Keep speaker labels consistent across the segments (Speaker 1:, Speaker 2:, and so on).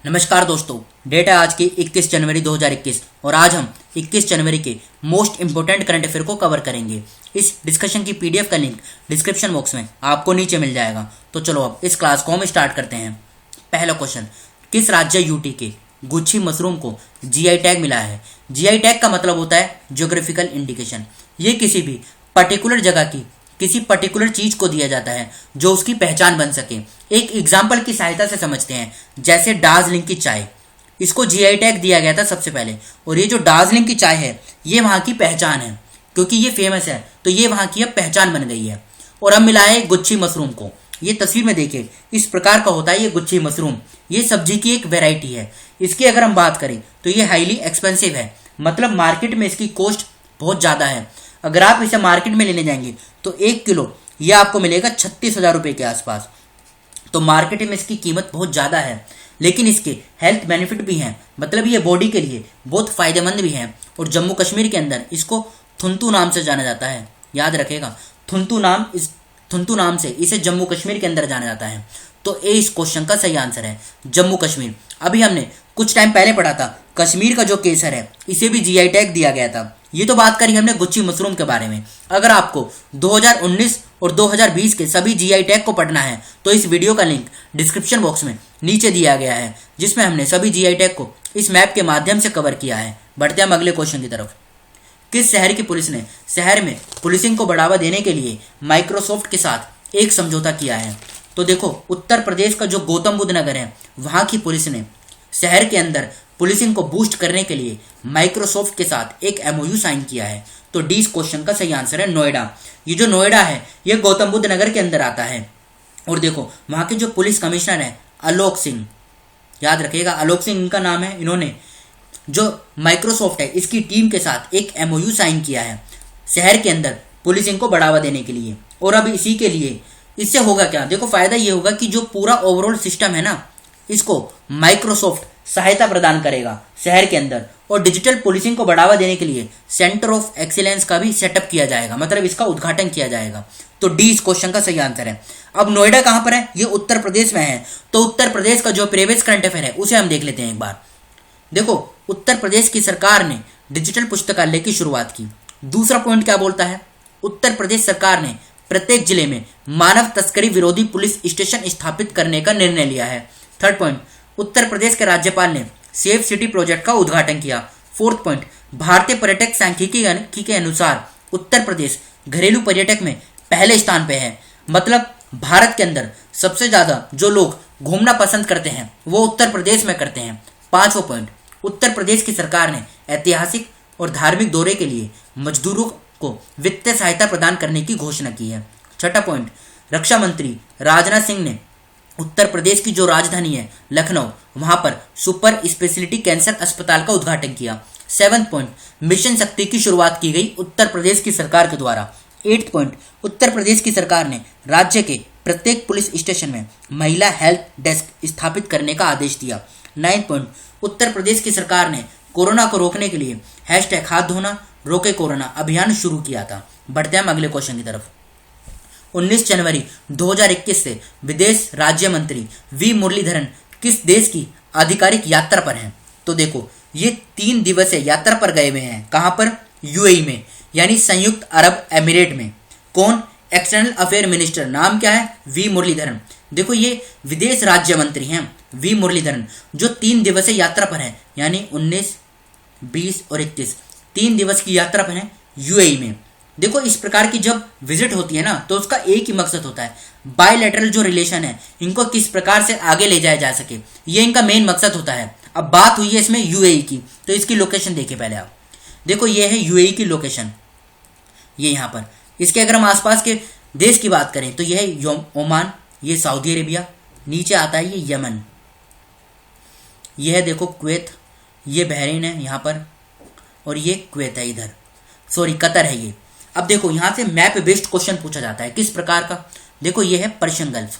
Speaker 1: नमस्कार दोस्तों, डेट है आज की 21 जनवरी 2021 और आज हम 21 जनवरी के मोस्ट इंपोर्टेंट करंट अफेयर को कवर करेंगे। इस डिस्कशन की पीडीएफ का लिंक डिस्क्रिप्शन बॉक्स में आपको नीचे मिल जाएगा। तो चलो अब इस क्लास को हम स्टार्ट करते हैं। पहला क्वेश्चन, किस राज्य यूटी के गुच्छी मशरूम को जीआई टैग मिला है? जीआई टैग का मतलब होता है ज्योग्राफिकल इंडिकेशन। ये किसी भी पर्टिकुलर जगह की किसी पर्टिकुलर चीज को दिया जाता है जो उसकी पहचान बन सके। एक एग्जाम्पल की सहायता से समझते हैं, जैसे दार्जिलिंग की चाय, इसको जीआई टैग दिया गया था सबसे पहले। और ये जो दार्जिलिंग की चाय है ये वहाँ की पहचान है, क्योंकि ये फेमस है तो ये वहाँ की अब पहचान बन गई है। और अब मिला है गुच्छी मशरूम को। ये तस्वीर में देखिए, इस प्रकार का होता है ये गुच्छी मशरूम। ये सब्जी की एक वेराइटी है। इसकी अगर हम बात करें तो ये हाईली एक्सपेंसिव है, मतलब मार्केट में इसकी कॉस्ट बहुत ज़्यादा है। अगर आप इसे मार्केट में लेने जाएंगे तो 1 किलो ये आपको मिलेगा 36,000 रुपये के आसपास। तो मार्केट में इसकी कीमत बहुत ज़्यादा है, लेकिन इसके हेल्थ बेनिफिट भी हैं, मतलब ये बॉडी के लिए बहुत फायदेमंद भी है। और जम्मू कश्मीर के अंदर इसको थुंतु नाम से जाना जाता है, याद रखेगा। थुंतु नाम से इसे जम्मू कश्मीर के अंदर जाना जाता है। तो ए इस क्वेश्चन का सही आंसर है जम्मू कश्मीर। अभी हमने कुछ टाइम पहले पढ़ा था कश्मीर का जो केसर है इसे भी जीआई टैग दिया गया था। ये तो बात करी हमने गुच्छी मशरूम के बारे में। अगर आपको 2019 और 2020 के सभी जीआई टैग को पढ़ना है तो इस वीडियो का लिंक डिस्क्रिप्शन बॉक्स में नीचे दिया गया है, जिसमें हमने सभी जीआई टैग को इस मैप के माध्यम से कवर किया है। बढ़ते हम अगले क्वेश्चन की तरफ। किस शहर की पुलिस ने शहर में पुलिसिंग को बढ़ावा देने के लिए माइक्रोसॉफ्ट के साथ एक समझौता किया है? तो देखो, उत्तर प्रदेश का जो गौतम बुद्ध नगर है वहां की पुलिस ने शहर के अंदर पुलिसिंग को बूस्ट करने के लिए माइक्रोसॉफ्ट के साथ एक एमओयू साइन किया है। तो डी इस क्वेश्चन का सही आंसर है नोएडा। ये जो नोएडा है ये गौतम बुद्ध नगर के अंदर आता है। और देखो, वहां के जो पुलिस कमिश्नर है आलोक सिंह, याद रखिएगा आलोक सिंह इनका नाम है। इन्होंने जो माइक्रोसॉफ्ट है इसकी टीम के साथ एक एमओयू साइन किया है शहर के अंदर पुलिसिंग को बढ़ावा देने के लिए। और अब इसी के लिए इससे होगा क्या, देखो फायदा ये होगा कि जो पूरा ओवरऑल सिस्टम है ना, इसको माइक्रोसॉफ्ट सहायता प्रदान करेगा शहर के अंदर। और डिजिटल पुलिसिंग को बढ़ावा देने के लिए सेंटर ऑफ एक्सीलेंस का भी सेटअप किया जाएगा, मतलब इसका उद्घाटन किया जाएगा। तो डी इस क्वेश्चन का सही आंसर है। अब नोएडा कहां पर है? ये उत्तर प्रदेश में है। तो उत्तर प्रदेश का जो प्रीवियस करंट अफेयर है उसे हम देख लेते हैं एक बार। देखो, उत्तर प्रदेश की सरकार ने डिजिटल पुस्तकालय की शुरुआत की। दूसरा पॉइंट क्या बोलता है? उत्तर प्रदेश सरकार ने प्रत्येक जिले में मानव तस्करी विरोधी पुलिस स्टेशन स्थापित करने का निर्णय लिया है। थर्ड पॉइंट, उत्तर प्रदेश के राज्यपाल ने सेफ सिटी प्रोजेक्ट का उद्घाटन किया। फोर्थ पॉइंट, भारतीय पर्यटक सांख्यिकी के अनुसार उत्तर प्रदेश घरेलू पर्यटक में पहले स्थान पे है, मतलब भारत के अंदर सबसे ज्यादा जो लोग घूमना पसंद करते हैं वो उत्तर प्रदेश में करते हैं। पांचवा पॉइंट, उत्तर प्रदेश की सरकार ने ऐतिहासिक और धार्मिक दौरे के लिए मजदूरों को वित्तीय सहायता प्रदान करने की घोषणा की है। छठा पॉइंट, रक्षा मंत्री राजनाथ सिंह ने उत्तर प्रदेश की जो राजधानी है लखनऊ, वहां पर सुपर स्पेशलिटी कैंसर अस्पताल का उद्घाटन किया। सेवंथ पॉइंट, मिशन शक्ति की शुरुआत की गई उत्तर प्रदेश की सरकार के द्वारा। एट्थ पॉइंट, उत्तर प्रदेश की सरकार ने राज्य के प्रत्येक पुलिस स्टेशन में महिला हेल्प डेस्क स्थापित करने का आदेश दिया। नाइन्थ पॉइंट, उत्तर प्रदेश की सरकार ने कोरोना को रोकने के लिए #हाथ धोना रोके कोरोना अभियान शुरू किया था। बढ़ते हम अगले क्वेश्चन की तरफ। 19 जनवरी 2021 से विदेश राज्य मंत्री वी मुरलीधरन किस देश की आधिकारिक यात्रा पर हैं? तो देखो, ये 3 दिवसीय यात्रा पर गए हुए हैं। कहां पर? यूएई में, यानी संयुक्त अरब एमिरेट में। कौन? एक्सटर्नल अफेयर मिनिस्टर, नाम क्या है? वी मुरलीधरन। देखो, ये विदेश राज्य मंत्री हैं वी मुरलीधरन, जो 3 दिवसीय यात्रा पर है, यानी 19, 20 और 21 3 दिवस की यात्रा पर है यूएई में। देखो, इस प्रकार की जब विजिट होती है ना तो उसका एक ही मकसद होता है, बायलैटरल जो रिलेशन है इनको किस प्रकार से आगे ले जाया जा सके, ये इनका मेन मकसद होता है। अब बात हुई है इसमें यूएई की, तो इसकी लोकेशन देखिए पहले आप। देखो, ये है यूएई की लोकेशन, ये यहाँ पर। इसके अगर हम आसपास के देश की बात करें तो यह है ओमान, ये सऊदी अरेबिया, नीचे आता है ये यमन, यह है देखो कुवैत, ये बहरीन है यहाँ पर, और ये कुवैत है इधर, सॉरी कतर है ये। अब देखो, यहाँ से मैप बेस्ड क्वेश्चन पूछा जाता है, किस प्रकार का? देखो, ये है पर्शियन गल्फ,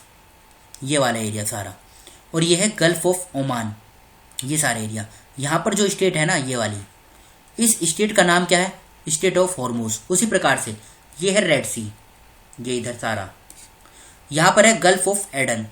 Speaker 1: ये वाला एरिया सारा, और ये है गल्फ ऑफ ओमान, ये सारा एरिया। यहाँ पर जो स्टेट है ना ये वाली, इस स्टेट का नाम क्या है? State of Hormuz. उसी प्रकार से ये है रेड सी, ये इधर सारा, यहाँ पर है गल्फ ऑफ एडन,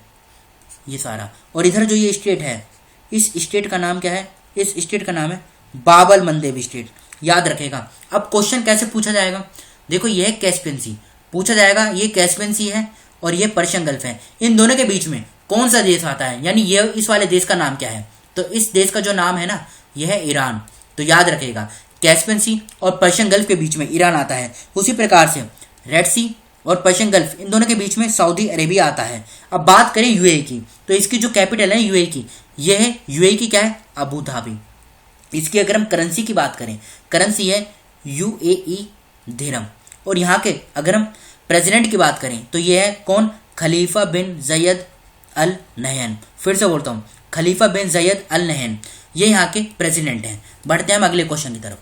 Speaker 1: ये सारा। और इधर जो ये स्टेट है इस स्टेट का नाम क्या है? इस स्टेट का नाम है बाबल मंदेब स्टेट, याद रखेगा। अब क्वेश्चन कैसे पूछा जाएगा? देखो ये है कैस्पियन सी, पूछा जाएगा ये कैस्पियन सी है और ये पर्शियन गल्फ है, इन दोनों के बीच में कौन सा देश आता है, यानी ये इस वाले देश का नाम क्या है? तो इस देश का जो नाम है ना, यह है ईरान। तो याद रखेगा कैस्पियन सी और पर्शियन गल्फ के बीच में ईरान आता है। उसी प्रकार से रेड सी और पर्शियन गल्फ, इन दोनों के बीच में सऊदी अरेबिया आता है। अब बात करें यूएई की, तो इसकी जो कैपिटल है यूएई की, यह है यूएई की क्या है? Abu Dhabi. इसकी अगर हम करेंसी की बात करें, करेंसी है यूएई दिरहम। और यहाँ के अगर हम प्रेसिडेंट की बात करें तो ये है कौन? खलीफा बिन जयद अल नहयान। फिर से बोलता हूँ, खलीफा बिन जयद अल नहयान, ये यहाँ के प्रेसिडेंट हैं। बढ़ते हैं हम अगले क्वेश्चन की तरफ।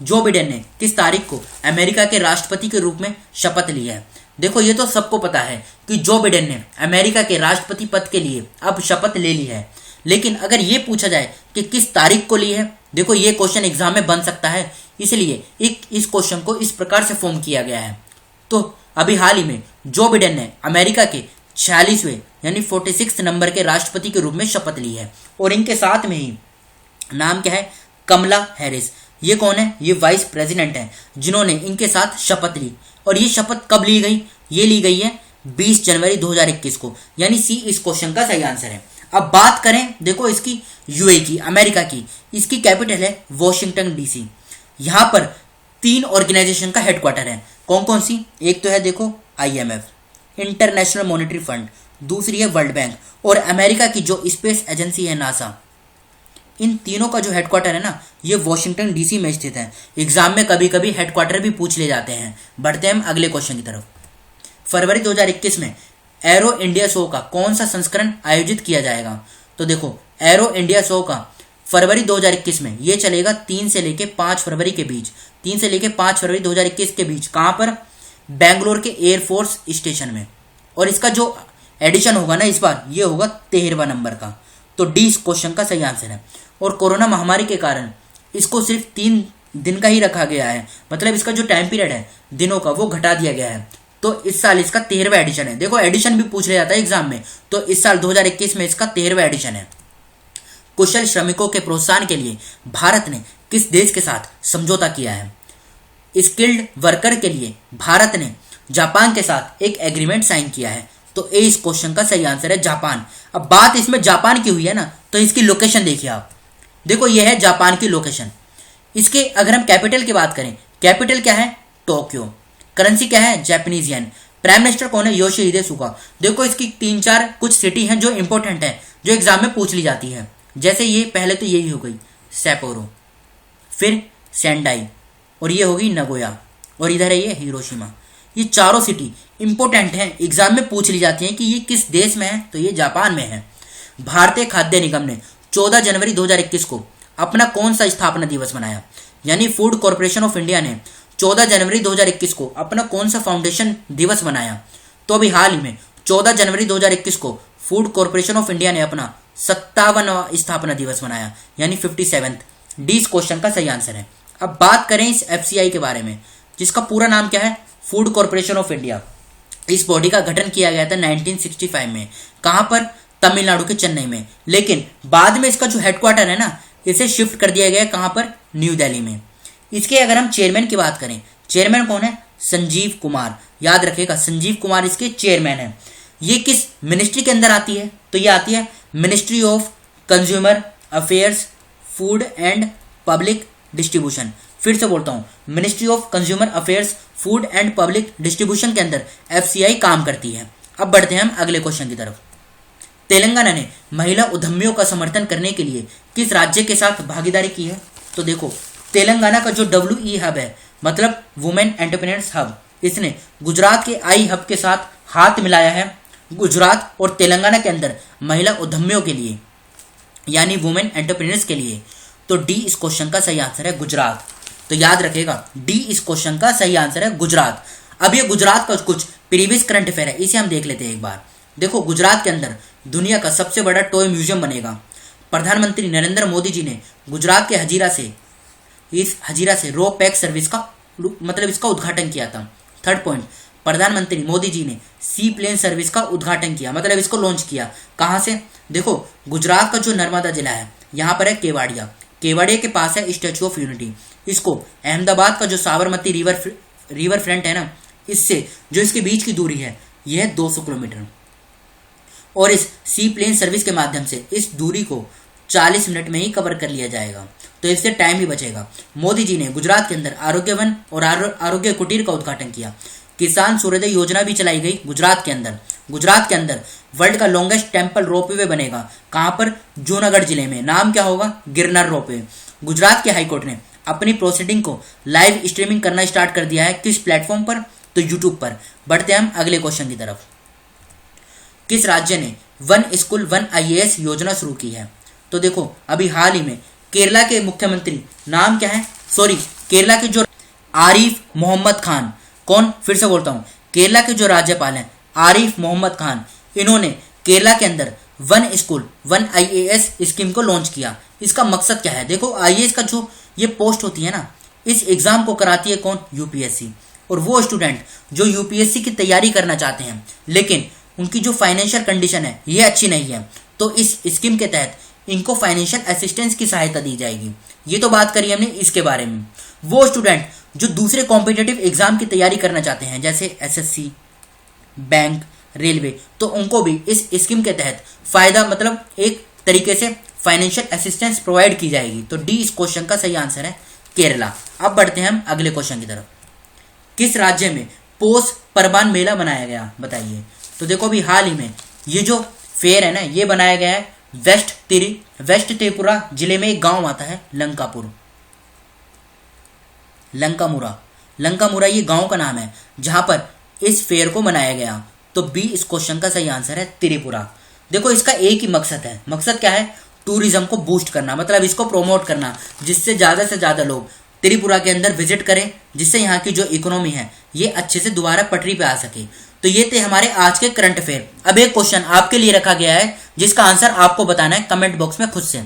Speaker 1: जो बिडेन ने किस तारीख को अमेरिका के राष्ट्रपति के रूप में शपथ ली है? देखो ये तो सबको पता है कि जो बिडेन ने अमेरिका के राष्ट्रपति पद के लिए अब शपथ ले ली है, लेकिन अगर ये पूछा जाए कि किस तारीख को ली है, देखो ये क्वेश्चन एग्जाम में बन सकता है, इसलिए इस क्वेश्चन को इस प्रकार से फॉर्म किया गया है। तो अभी हाल ही में जो बिडेन ने अमेरिका के 46वें यानी 46 नंबर के राष्ट्रपति के रूप में शपथ ली है, और इनके साथ में ही नाम क्या है? कमला हैरिस। ये कौन है? ये वाइस प्रेसिडेंट है जिन्होंने इनके साथ शपथ ली। और ये शपथ कब ली गई? ये ली गई है 20 जनवरी 2021 को, यानी सी इस क्वेश्चन का सही आंसर है। अब बात करें देखो इसकी यूएई की, अमेरिका की, इसकी कैपिटल है वॉशिंगटन डीसी। यहाँ पर 3 ऑर्गेनाइजेशन का हेडक्वार्टर है। कौन कौन सी? एक तो है देखो IMF, इंटरनेशनल मॉनेटरी फंड, दूसरी है वर्ल्ड बैंक, और अमेरिका की जो स्पेस एजेंसी है नासा। इन तीनों का जो हेडक्वार्टर है ना, ये वॉशिंगटन डीसी में स्थित है। एग्जाम में कभी कभी हेडक्वार्टर भी पूछ ले जाते हैं। बढ़ते हैं हम अगले क्वेश्चन की तरफ। फरवरी 2021 में एरो इंडिया शो का कौन सा संस्करण आयोजित किया जाएगा? तो देखो एरो इंडिया शो का फरवरी 2021 में ये चलेगा 3 से लेके 5 फरवरी के बीच, 3 से लेके 5 फरवरी 2021 के बीच। कहाँ पर? बेंगलोर के एयरफोर्स स्टेशन में। और इसका जो एडिशन होगा ना इस बार, ये होगा 13वां नंबर का। तो डी इस क्वेश्चन का सही आंसर है। और कोरोना महामारी के कारण इसको सिर्फ 3 दिन का ही रखा गया है, मतलब इसका जो टाइम पीरियड है दिनों का वो घटा दिया गया है। तो इस साल इसका 13वां एडिशन है। देखो एडिशन भी पूछ लिया जाता है एग्जाम में, तो इस साल 2021 में इसका 13वां एडिशन है। कुशल श्रमिकों के प्रोत्साहन के लिए भारत ने किस देश के साथ समझौता किया है? स्किल्ड वर्कर के लिए भारत ने जापान के साथ एक एग्रीमेंट साइन किया है। तो ए इस क्वेश्चन का सही आंसर है जापान। अब बात इसमें जापान की हुई है ना, तो इसकी लोकेशन देखिए आप। देखो ये है जापान की लोकेशन। इसके अगर हम कैपिटल की बात करें, कैपिटल क्या है? टोक्यो। करेंसी क्या है? Japanese yen. प्राइम मिनिस्टर कौन है? Yoshihide Suga. देखो इसकी 3-4 कुछ सिटी हैं जो इंपॉर्टेंट है, जो एग्जाम में पूछ ली जाती है। जैसे ये पहले तो यही हो गई सैपोरो, फिर सेंडाई, और ये होगी नगोया, और इधर है ये हिरोशिमा। ये चारों सिटी इंपॉर्टेंट हैं, एग्जाम में पूछ ली जाती हैं कि ये किस देश में है, तो ये जापान में है। भारतीय खाद्य निगम ने 14 जनवरी 2021 को अपना कौन सा स्थापना दिवस मनाया? यानी फूड कॉर्पोरेशन ऑफ इंडिया ने 14 जनवरी 2021 को अपना कौन सा फाउंडेशन दिवस मनाया? तो अभी हाल ही में 14 जनवरी 2021 को फूड कॉर्पोरेशन ऑफ इंडिया ने अपना 57वां स्थापना दिवस मनाया, यानी 57th। डी इस क्वेश्चन का सही आंसर है। अब बात करें इस FCI के बारे में, जिसका पूरा नाम क्या है? Food corporation of India. इस बॉडी का गठन किया गया था 1965 में। कहां पर? तमिलनाडु के चेन्नई में। लेकिन बाद में इसका जो हेडक्वार्टर है ना, इसे शिफ्ट कर दिया गया कहां पर? न्यू दिल्ली में। इसके अगर हम चेयरमैन की बात करें, चेयरमैन कौन है? संजीव कुमार। याद रखिएगा संजीव कुमार इसके चेयरमैन है। ये किस मिनिस्ट्री के अंदर आती है? तो ये आती है ministry of consumer affairs, food and public distribution. फिर से बोलता हूँ, ministry of consumer affairs, food and public distribution के अंदर FCI काम करती है। अब बढ़ते हैं हम अगले क्वेश्चन की तरफ। तेलंगाना ने महिला उद्यमियों का समर्थन करने के लिए किस राज्य के साथ भागीदारी की है? तो देखो तेलंगाना का जो WE हब है, मतलब वुमेन एंटरप्रेन्योर्स हब, इसने गुजरात के I हब के साथ हाथ मिलाया है गुजरात और तेलंगाना के अंदर महिला उद्यमियों के लिए, यानी वुमेन एंटरप्रेन्योर्स के लिए। तो डी इस क्वेश्चन का सही आंसर है गुजरात। तो याद रखिएगा डी इस क्वेश्चन का सही आंसर है गुजरात। अब ये गुजरात का कुछ प्रीवियस करंट अफेयर है, इसे हम देख लेते हैं एक बार। देखो गुजरात के अंदर दुनिया का सबसे बड़ा टॉय म्यूजियम बनेगा। प्रधानमंत्री नरेंद्र मोदी जी ने गुजरात के हजीरा से रो पैक सर्विस का मतलब इसका उद्घाटन किया था। थर्ड पॉइंट, प्रधानमंत्री मोदी जी ने सी प्लेन सर्विस का उद्घाटन किया, मतलब इसको लॉन्च किया। कहां से? देखो गुजरात का जो नर्मदा जिला है यहाँ पर है केवाड़िया। केवाड़िया के पास है स्टैचू ऑफ यूनिटी। इसको अहमदाबाद का जो साबरमती रिवर फ्रंट है ना, इससे जो इसके बीच की दूरी है यह है 200 किलोमीटर, और इस सी प्लेन सर्विस के माध्यम से इस दूरी को 40 मिनट में ही कवर कर लिया जाएगा, तो इससे टाइम भी बचेगा। मोदी जी ने गुजरात के अंदर आरोग्य वन और आरोग्य कुटीर का उद्घाटन किया। किसान सूर्योदय योजना भी चलाई गई गुजरात के अंदर। गुजरात के अंदर वर्ल्ड का लॉन्गेस्ट टेम्पल रोपवे बनेगा। कहां पर? जूनागढ़ जिले में। नाम क्या होगा? गिरनार रोपवे। गुजरात के हाईकोर्ट ने अपनी प्रोसीडिंग को लाइव स्ट्रीमिंग करना स्टार्ट कर दिया है। किस प्लेटफॉर्म पर? तो यूट्यूब पर। बढ़ते हैं हम अगले क्वेश्चन की तरफ। किस राज्य ने वन स्कूल वन IAS योजना शुरू की है? तो देखो अभी हाल ही में केरला के मुख्यमंत्री, नाम क्या है? केरला के जो आरिफ मोहम्मद खान, कौन? फिर से बोलता हूं, केरला के जो राज्यपाल हैं आरिफ मोहम्मद खान, इन्होंने केरला के अंदर one school one IAS scheme को लॉन्च किया। इसका मकसद क्या है? देखो IAS का जो ये पोस्ट होती है ना, इस एग्जाम को कराती है कौन? UPSC। और वो स्टूडेंट जो UPSC की तैयारी करना चाहते हैं लेकिन उनकी जो फाइनेंशियल कंडीशन है ये अच्छी नहीं है, तो इस स्कीम के तहत इनको फाइनेंशियल असिस्टेंस की सहायता दी जाएगी। ये तो बात करी हमने इसके बारे में। वो स्टूडेंट जो दूसरे कॉम्पिटिटिव एग्जाम की तैयारी करना चाहते हैं जैसे SSC, बैंक, रेलवे, तो उनको भी इस स्कीम के तहत फायदा, मतलब एक तरीके से फाइनेंशियल असिस्टेंस प्रोवाइड की जाएगी। तो डी इस क्वेश्चन का सही आंसर है, केरला। अब बढ़ते हैं हम अगले क्वेश्चन की तरफ। किस राज्य में पोष परबान मेला बनाया गया? बताइए। तो देखो अभी हाल ही में ये जो फेयर है ना, ये बनाया गया है वेस्ट त्रिपुरा जिले में। एक गांव आता है लंकामुरा, ये गांव का नाम है जहां पर इस फेयर को मनाया गया। तो बी इस क्वेश्चन का सही आंसर है, त्रिपुरा। देखो इसका एक ही मकसद है। मकसद क्या है? टूरिज्म को बूस्ट करना, मतलब इसको प्रोमोट करना, जिससे ज्यादा से ज्यादा लोग त्रिपुरा के अंदर विजिट करें, जिससे यहाँ की जो इकोनॉमी है ये अच्छे से दोबारा पटरी पे आ सके। तो ये थे हमारे आज के करंट अफेयर। अब एक क्वेश्चन आपके लिए रखा गया है जिसका आंसर आपको बताना है कमेंट बॉक्स में खुद से।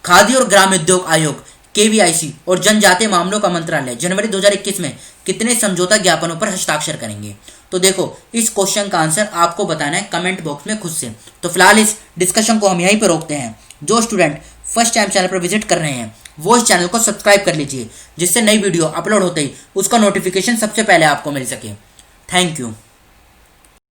Speaker 1: खादी और ग्रामोद्योग आयोग KVIC और जनजातीय मामलों का मंत्रालय जनवरी 2021 में कितने समझौता ज्ञापनों पर हस्ताक्षर करेंगे? तो देखो इस क्वेश्चन का आंसर आपको बताना है कमेंट बॉक्स में खुद से। तो फिलहाल इस डिस्कशन को हम यहीं पर रोकते हैं। जो स्टूडेंट फर्स्ट टाइम चैनल पर विजिट कर रहे हैं वो इस चैनल को सब्सक्राइब कर लीजिए, जिससे नई वीडियो अपलोड होते ही उसका नोटिफिकेशन सबसे पहले आपको मिल सके। Thank you.